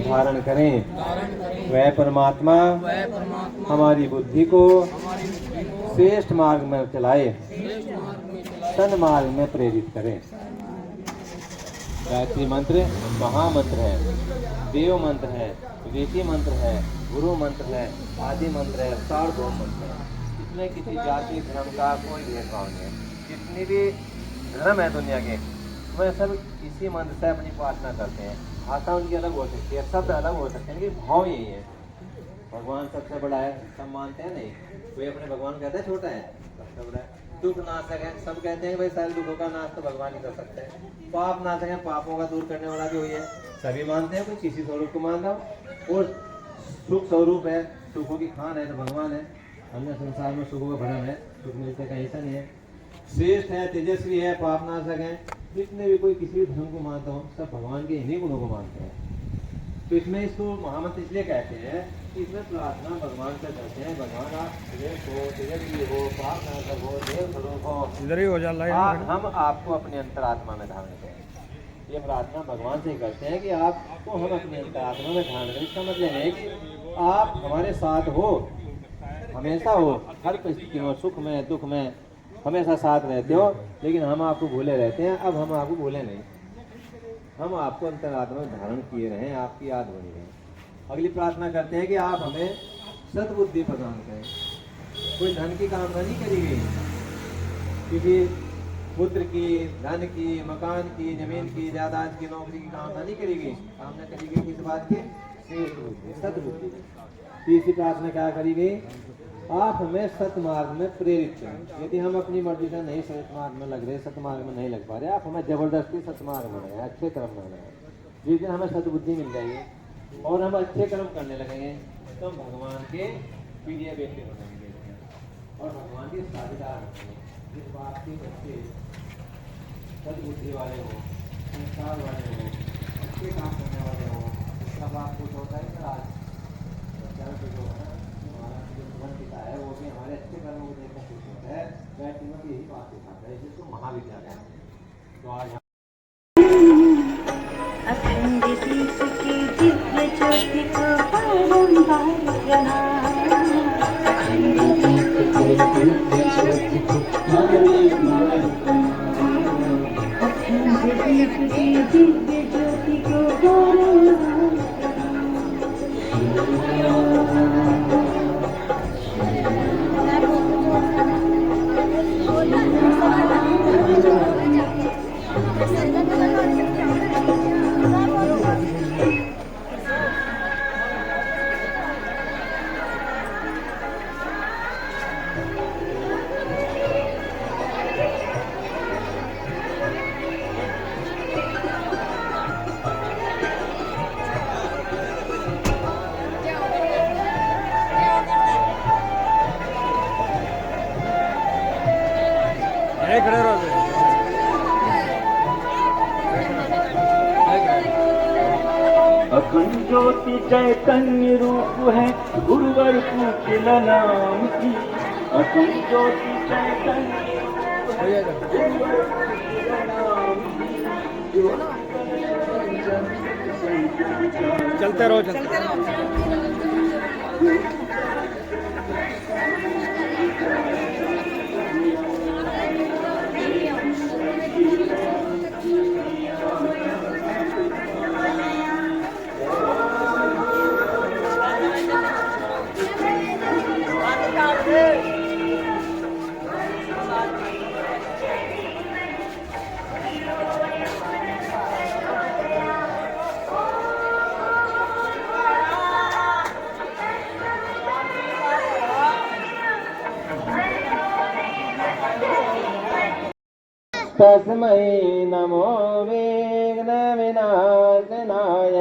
धारण करें। वह परमात्मा हमारी बुद्धि को श्रेष्ठ मार्ग में चलाए, सन्मार्ग में प्रेरित करें। गायत्री मंत्र महामंत्र है, देव मंत्र है, विवेकी मंत्र है, गुरु मंत्र है, आदि मंत्र है, सार्वभौम मंत्र है। इसमें किसी जाति धर्म का कोई भेदभाव नहीं है। जितनी भी धर्म है दुनिया के, वह सब इसी मंत्र से अपनी प्रार्थना करते हैं। भाषा उनकी अलग हो सकती है, शब्द अलग हो सकते हैं, लेकिन भाव यही है। भगवान सबसे बड़ा है, सब मानते हैं नहीं, कोई अपने भगवान कहते हैं छोटा है, सबसे बड़ा है। दुख नाशक है, सब कहते हैं भाई सारे दुखों का नाश तो भगवान ही कर सकते हैं। पाप नाशक है, पापों का दूर करने वाला भी वही है, सभी मानते हैं। कोई किसी स्वरूप को मान रहा हो। और सुख स्वरूप है, सुखों की खान है तो भगवान है। हमने संसार में सुखों का भरण है, सुख मिलते कहीं ऐसा नहीं है। श्रेष्ठ है, तेजस्वी है, पाप नाशक है। जितने भी कोई किसी भी धर्म को मानता हो, सब भगवान के इन्हीं गुणों को मानते हैं। तो इसमें इसको महामंत्र इसलिए कहते हैं कि इसमें प्रार्थना भगवान से करते हैं, भगवान आप इधर भी हो, प्रार्थना करो, देव स्वरूप हो, इधर ही हो जा हम आपको अपनी अंतरात्मा में धारण करें। ये प्रार्थना भगवान से करते हैं कि आपको हम अपनी अंतरात्मा में धारण करें। इसका मतलब है कि आप हमारे साथ हो, हमेशा हो, हर परिस्थिति में, सुख में दुख में हमेशा साथ रहते हो, लेकिन हम आपको भूले रहते हैं। अब हम आपको भूले नहीं, हम आपको अंतरात्मा में धारण किए रहें, आपकी याद बनी रहे। अगली प्रार्थना करते हैं कि आप हमें सद्बुद्धि प्रदान करें। कोई धन की कामना नहीं करी गई, क्योंकि पुत्र की, धन की, मकान की, जमीन की, जायदाद की, नौकरी की कामना नहीं करी गई। कामना करी गई किस बात की? सद्बुद्धि। तीसरी प्रार्थना क्या करी गई? आप हमें सतमार्ग में प्रेरित करें। यदि हम अपनी मर्जी से नहीं सतमार्ग में लग रहे, सतमार्ग में नहीं लग पा रहे, आप हमें जबरदस्ती सतमार्ग में लगाए, अच्छे कर्म में लगाए। जिस दिन हमें सद्बुद्धि मिल जाएगी और हम अच्छे कर्म करने लगेंगे तो हम भगवान के प्रिय बेटे बनेंगे और भगवान के साझेदार बनेंगे। जिस बात के बच्चे सद्बुद्धि वाले हो, संस्कार वाले हो, अच्छे काम करने वाले हो, सब आप कुछ होता है ना। आज जो है हमारा जो जीवन पिता है वो भी हमारे अच्छे कर्मों को देखकर खुश होता है। वह कीमत यही बात दिखाता है, जिसको महाविद्यालय। तो आज अखंड दीप की दिव्य ज्योति को बारंबार प्रणाम। अखंड दीप की दिव्य ज्योति को बारंबार प्रणाम। अखंड दीप की दिव्य ज्योति को बारंबार खड़े रहो। अखंड ज्योति चैतन्य रूप है गुरुवर कुटिल नाम की। अखंड ज्योति चैतन्य रूप है गुरुवर कुटिल नाम की। चलते रहो, चलते रहो। तस्मै नमो विघ्न विनाशनाय।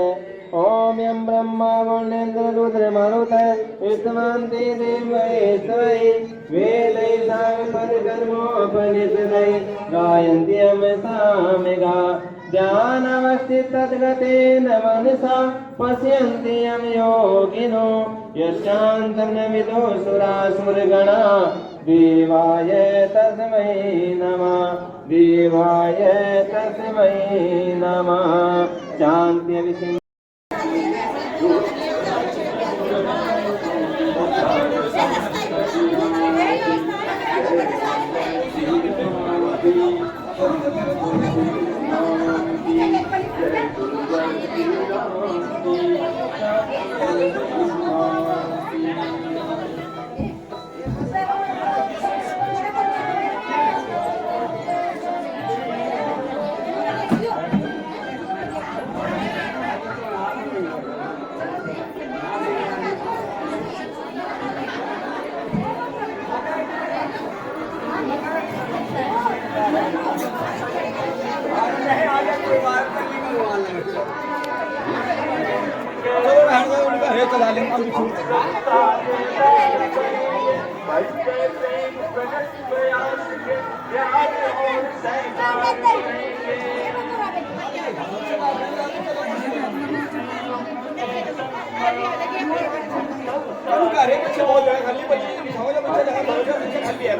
ओम यं ब्रह्मा वरुणेन्द्र रुद्र मरुतः स्तवन्ति देवैस्तवैः वेदैः साङ्गपदकर्मोपनिषदैः गायन्ति यं सामगाः। ध्यानावस्थिततद्गतेन मनसा पश्यन्ति यं योगिनो यश्चान्तं न विदुषुरासुरगणा। देवाय तस्मै नमः, देवाय तस्मै नमः। शान्ति विषय घरे पीछे बहुत जगह खाली बची है, बिठाओ जो बच्चा जगह बहुत जगह पीछे खाली है।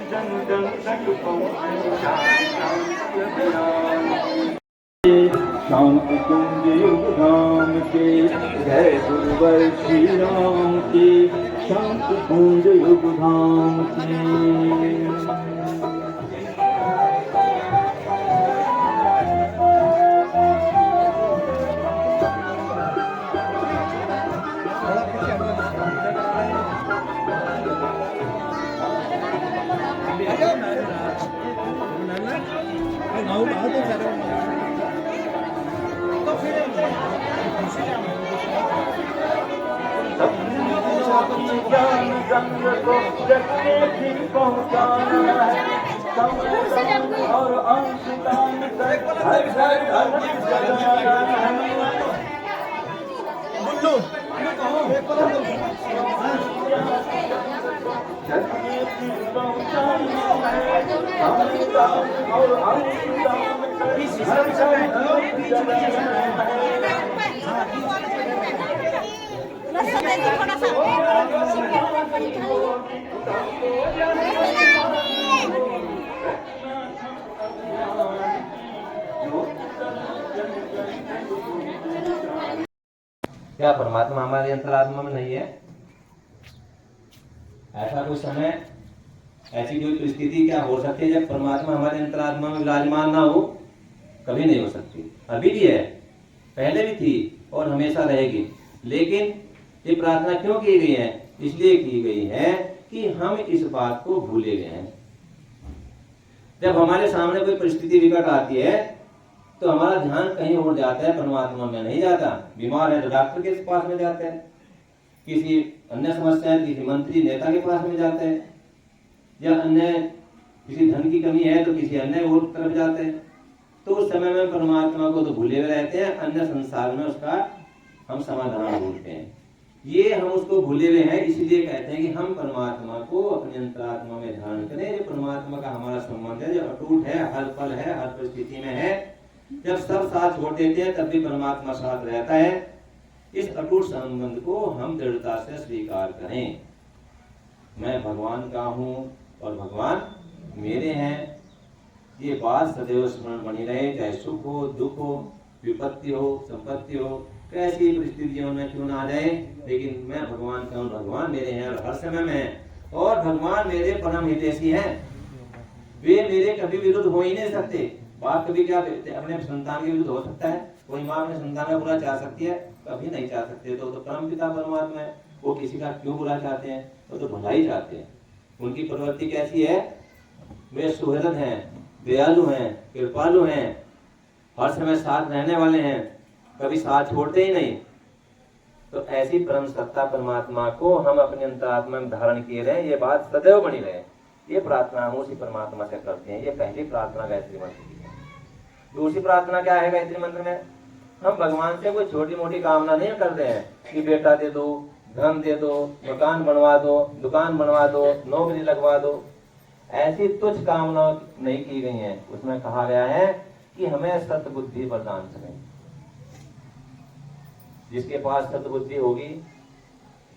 जन जन तक पहुँचे शांति कुंज युग धाम के, जय गुरुवर श्री राम के, शांति कुंज युग धाम के। ज्ञान जंग को जग में भी पहुँचाना है, और अंशदान कर हर घर सजाना है। जग में भी पहुँचाना है, अंशदान और अंशदान कर हर घर सजाना है। क्या परमात्मा हमारे अंतरात्मा में नहीं है? ऐसा कोई समय, ऐसी कोई परिस्थिति क्या हो सकती है जब परमात्मा हमारे अंतरात्मा में विराजमान ना हो? कभी नहीं हो सकती। अभी भी है, पहले भी थी और हमेशा रहेगी। लेकिन ये प्रार्थना क्यों की गई है? इसलिए की गई है कि हम इस बात को भूले गए हैं। जब हमारे सामने कोई परिस्थिति विकट आती है तो हमारा ध्यान कहीं और जाता है, परमात्मा में नहीं जाता। बीमार है तो डॉक्टर के पास में जाते हैं, किसी अन्य समस्या है किसी मंत्री नेता के पास में जाते हैं, या अन्य किसी धन की कमी है तो किसी अन्य और तरफ जाते हैं। तो उस समय में परमात्मा को तो भूले हुए रहते हैं, अन्य संसार में उसका हम समाधान ढूंढते हैं। ये हम उसको भूले हुए हैं, इसलिए कहते हैं कि हम परमात्मा को अपने अंतरात्मा में ध्यान करें। जो परमात्मा का हमारा संबंध है, जो अटूट है, हर पल है, हर परिस्थिति में है। जब सब साथ छोड़ देते हैं तब भी परमात्मा साथ रहता है। इस अटूट संबंध को हम दृढ़ता से स्वीकार करें। मैं भगवान का हूँ और भगवान मेरे हैं। ये बात सदैव स्मरण बनी रहे, चाहे सुख हो, दुख हो, विपत्ति हो, संपत्ति हो, कैसी परिस्थितियों में क्यों ना आ जाए, लेकिन मैं भगवान का हूँ, भगवान मेरे हैं और हर समय में है। और भगवान मेरे परम हितैषी हैं, वे मेरे कभी विरुद्ध हो ही नहीं सकते। बाप कभी क्या अपने संतान के विरुद्ध हो सकता है? कोई माँ अपने संतान का बुरा चाह सकती है? कभी नहीं चाह सकते। तो परम पिता परमात्मा है, वो किसी का क्यों बुरा चाहते हैं? वो तो भलाई चाहते हैं। उनकी प्रवृत्ति कैसी है? वे सुहृद हैं, दयालु हैं, कृपालु हैं, हर समय साथ रहने वाले हैं, कभी साथ छोड़ते ही नहीं। तो ऐसी परम सत्ता परमात्मा को हम अपने अंतरात्मा में धारण किए रहे, ये बात सदैव बनी रहे। ये प्रार्थना हम उसी परमात्मा से करते हैं। ये पहली प्रार्थना गायत्री मंत्र की है। दूसरी प्रार्थना क्या है गायत्री मंत्र में? हम भगवान से कोई छोटी मोटी कामना नहीं करते हैं कि बेटा दे दो, धन दे दो, मकान बनवा दो, दुकान बनवा दो, नौकरी लगवा दो। ऐसी तुच्छ कामना नहीं की गई है। उसमें कहा गया है कि हमें सद्बुद्धि प्रदान करें। जिसके पास सद्बुद्धि होगी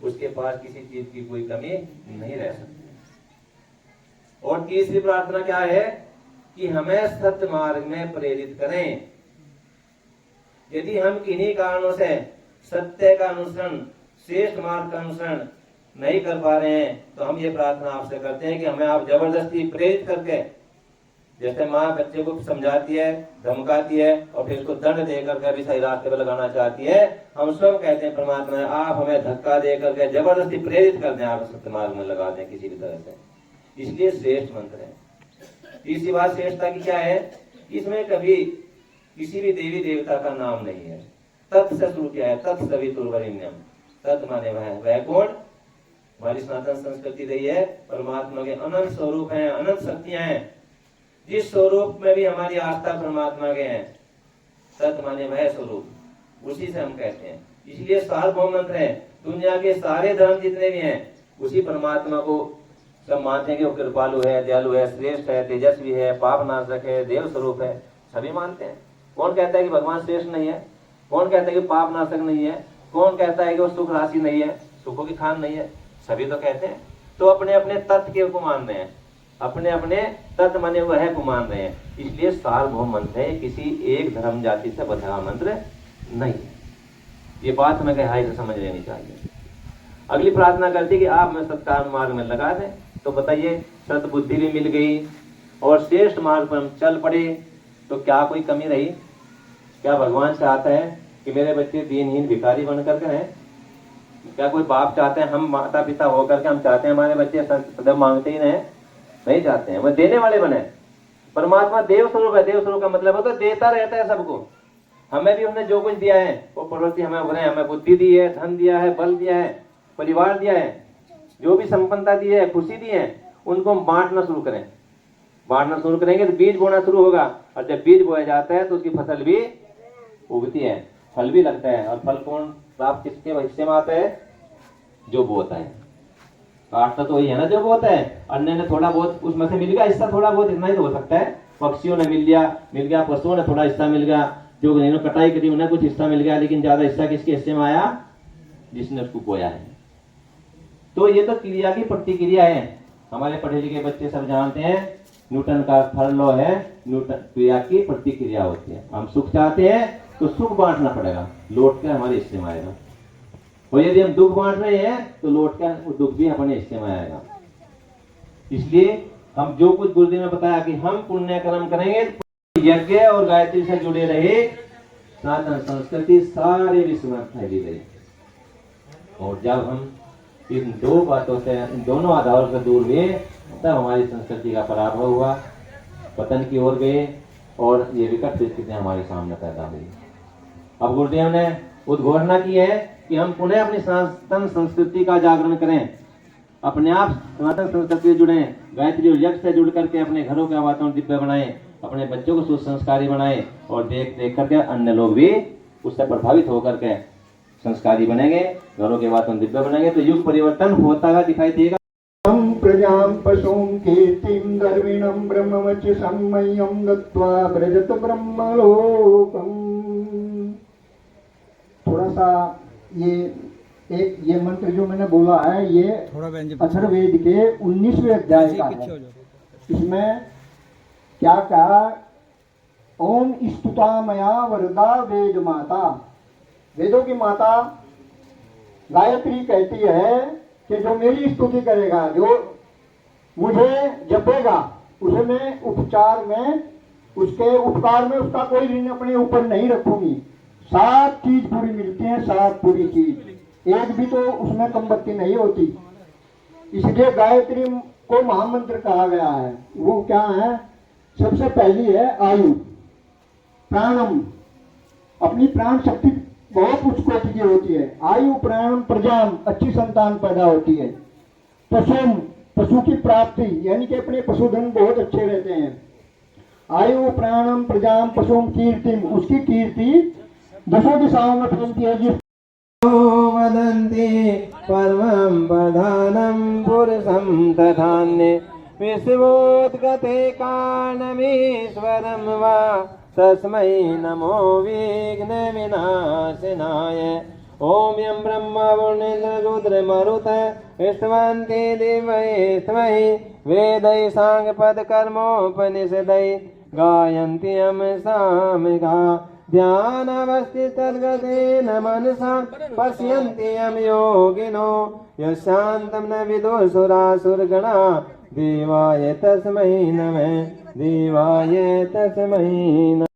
उसके पास किसी चीज की कोई कमी नहीं रह सकती। और तीसरी प्रार्थना क्या है कि हमें सत्य मार्ग में प्रेरित करें। यदि हम किन्हीं कारणों से सत्य का अनुसरण, श्रेष्ठ मार्ग का अनुसरण नहीं कर पा रहे हैं तो हम ये प्रार्थना आपसे करते हैं कि हमें आप जबरदस्ती प्रेरित करके, जैसे माँ बच्चे को समझाती है, धमकाती है और फिर उसको दंड देकर के भी सही रास्ते पर लगाना चाहती है, हम सब कहते हैं परमात्मा आप हमें धक्का दे करके जबरदस्ती प्रेरित कर दें, आप सत्य मार्ग में लगा दें किसी भी तरह से। इसलिए श्रेष्ठ मंत्र है। तीसरी बात श्रेष्ठता की क्या है? इसमें कभी किसी भी देवी देवता का नाम नहीं है। तत् से शुरू किया है, तत्सवितुर्वरेण्यम। तत् माने वह कौन? हमारी सनातन संस्कृति रही है परमात्मा के अनंत स्वरूप हैं, अनंत शक्तियां हैं। जिस स्वरूप में भी हमारी आस्था परमात्मा के हैं, सत माने वह स्वरूप, उसी से हम कहते हैं। इसलिए सार्वभौम मंत्र है। दुनिया के सारे धर्म जितने भी हैं उसी परमात्मा को सब मानते हैं कि वो कृपालु है, दयालु है, श्रेष्ठ है, तेजस्वी है, पाप नाशक है, देव स्वरूप है, सभी मानते हैं। कौन कहता है कि भगवान श्रेष्ठ नहीं है? कौन कहता है कि पाप नाशक नहीं है? कौन कहता है कि वो सुख राशि नहीं है, सुखों की खान नहीं है? सभी तो कहते हैं। तो अपने अपने तत्व के को मान रहे हैं, अपने अपने तत्व माने वह को मान रहे हैं। इसलिए सार्वभौम मंत्र है, किसी एक धर्म जाति से बंधा हुआ मंत्र नहीं है। ये बात हमें गहराई से समझ लेनी चाहिए। अगली प्रार्थना करती कि आप मैं सत्कार मार्ग में लगा दें। तो बताइए, सद्बुद्धि भी मिल गई और श्रेष्ठ मार्ग पर हम चल पड़े तो क्या कोई कमी रही? क्या भगवान चाहता है कि मेरे बच्चे दीनहीन भिखारी बनकर के रहें? क्या कोई बाप चाहते हैं, हम माता पिता होकर के हम चाहते हैं हमारे बच्चे सदैव मांगते ही रहें? नहीं चाहते हैं, वो देने वाले बने। परमात्मा देव स्वरूप है। देव स्वरूप का मतलब होता है देता रहता है सबको। हमें भी उसने जो कुछ दिया है वो पड़ोसी हमें उभरे, हमें बुद्धि दी है, धन दिया है, बल दिया है, परिवार दिया है, जो भी संपन्नता दी है, खुशी दी है, उनको हम बांटना शुरू करें। बांटना शुरू करेंगे तो बीज बोना शुरू होगा, और जब बीज बोया जाता है तो उसकी फसल भी उगती है, फल भी लगता है। और फल कौन प्राप्त किसके हिस्से में आता है? जो बोता है। काटता तो वही है ना जो बोता है। अन्य ने थोड़ा बहुत उसमें से मिल गया हिस्सा, थोड़ा बहुत इतना ही तो हो सकता है। पक्षियों ने मिल गया, पशुओं ने थोड़ा हिस्सा मिल गया, जो कटाई करी उन्हें कुछ हिस्सा मिल गया, लेकिन ज्यादा हिस्सा किसके हिस्से में आया? जिसने उसको बोया है। तो ये तो क्रिया की प्रतिक्रिया है। हमारे पढ़े लिखे बच्चे सब जानते हैं न्यूटन का थर्ड लॉ है, न्यूटन क्रिया की प्रतिक्रिया होती है। हम सुख चाहते हैं तो सुख बांटना पड़ेगा, लौट कर हमारे हिस्से में आएगा। और यदि हम दुख बांट रहे हैं तो लौट कर वो दुख भी अपने हिस्से में आएगा। इसलिए हम जो कुछ गुरुदेव ने बताया कि हम पुण्य कर्म करेंगे, यज्ञ और गायत्री से जुड़े रहे, सनातन संस्कृति सारे विश्व में फैली रही। और जब हम इन दो बातों से, इन दोनों आधारों से दूर हुए, तब हमारी संस्कृति का पराभव हुआ, पतन की ओर गए और ये विकट स्थितियां हमारे सामने पैदा हुई। अब गुरुदेव ने उद्घोषणा की है कि हम पुनः अपनी सनातन संस्कृति का जागरण करें, अपने आप सनातन संस्कृति से जुड़े, गायत्री और यज्ञ से जुड़ करके अपने घरों का वातावरण दिव्य बनाएं, अपने बच्चों को सुसंस्कारी बनाएं, और देख देख करके अन्य लोग भी उससे प्रभावित होकर के संस्कारी बनेंगे, घरों के वातावरण दिव्य बनेंगे। तो युग परिवर्तन होता हुआ दिखाई देगा। प्रजां पशुं कीर्तिं गर्विणं ब्रह्मवच सम्मय्यं दत्त्वा व्रजत ब्रह्मलोकम्। थोड़ा सा ये मंत्र जो मैंने बोला है ये अथर्ववेद के 19वें अध्याय का है। इसमें क्या कहा? ओम स्तुता मया वरदा वेद माता। वेदों की माता गायत्री कहती है कि जो मेरी स्तुति करेगा, जो मुझे जपेगा, उसे मैं उपचार में, उसके उपकार में उसका कोई ऋण अपने ऊपर नहीं रखूंगी। 7 चीज पूरी मिलती हैं, 7 पूरी चीज, एक भी तो उसमें कमबत्ती नहीं होती। इसलिए गायत्री को महामंत्र कहा गया है। वो क्या है? सबसे पहली है आयु, प्राणम। अपनी प्राण शक्ति बहुत उच्च कोटि की होती है। आयु प्राणम प्रजाम, अच्छी संतान पैदा होती है। पशुम, पशु की प्राप्ति, यानी कि अपने पशुधन बहुत अच्छे रहते हैं। आयु प्राणम प्रजाम पशुम कीर्तिम, उसकी कीर्ति दसों दिशाओं में फैलती है। वदन्ति परमं प्रधानं पुरुषं तथान्ये विश्वोत्कते कारणमीश्वरं वा तस्मै नमो विघ्न विनाशनाय। ओम यं ब्रह्मा वरुणेन्द्र रुद्र मरुत स्तवन्ति दिवै स्मै वेदै सांगपद कर्मोपनिषदै गायन्ति यं सामगा ध्यानावस्थितर्गतेन मनसा पश्यन्ति यं योगिनो यशान्तं न विदुषुरासुरगणा देवाय तस्मै नमः, देवाय तस्मै नमः।